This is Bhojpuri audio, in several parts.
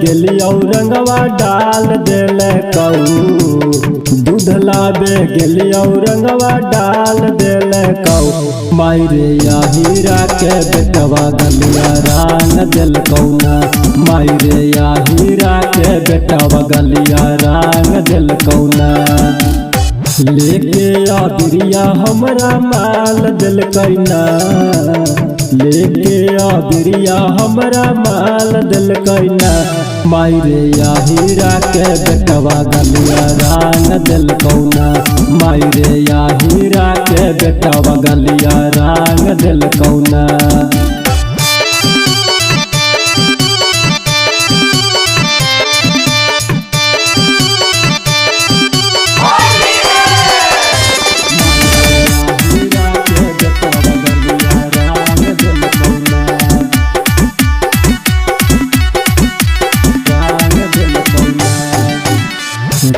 गेलियो रंगवा डाल दिल कऊ दूध लाबे गेलियो रंगवा डाल दिल कऊ मायरे या हीरा के बेटवा गलिया रान दिल कौना मायरे या हीरा के बेटवा गलिया रान दिल कौना लेके आ बिरिया हमरा माल दिल कैना लेके आ बिरिया हमरा माल दिल कैना मायरे या हीरा के बेटवा गलिया रान दिल कौना मायरे या हीरा के बेटवा गलिया रान दिल कौना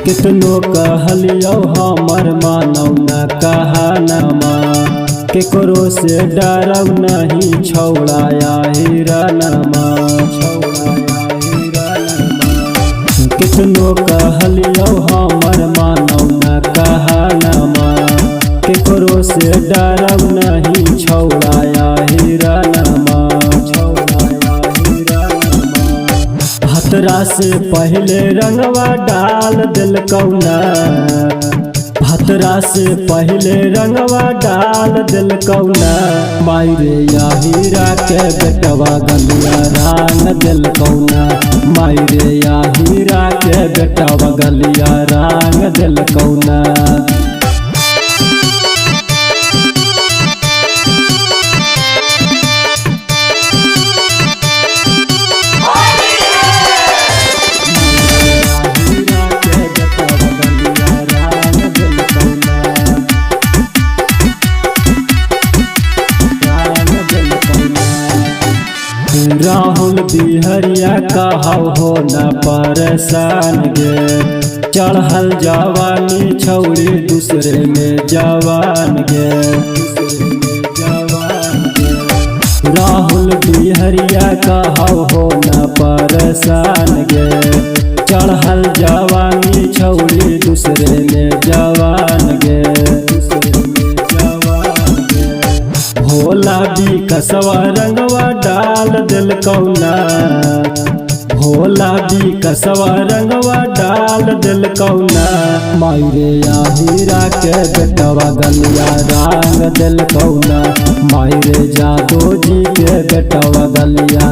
कितनो कहलियो हमर मानव न कहानमा केकरो से डरब नहीं छौड़ाया हीरानमा कितनो कहलियो हमर मानव न कहानमा केकरो से डरब नहीं छौड़ाया हीरानमा भतरा से पहले रंगवा डाल दिल कौना भतरा से पहले रंगवा डाल दिल कौना मायरे या हीरा के बेटवा गलिया रान दिल कौना मायरे या हीरा के बेटवा गलिया रान दिल कौना राहुल बिहरिया कहौ हो न परेशान गे चढ़ल जवानी छौड़ी दूसरे में जवान गे राहुल बिहरिया कहौ हो न परेशान गे चढ़ल जवानी छौड़ी दूसरे में जवान गे भोला भी कसवा रंगवा डाल दिल कौना भोला भी कसवा रंगवा डाल दिल कौना मायरे या हीरा के बेटवा गलिया रान दिल कौना मायरे जादो जी के बेटवा गलिया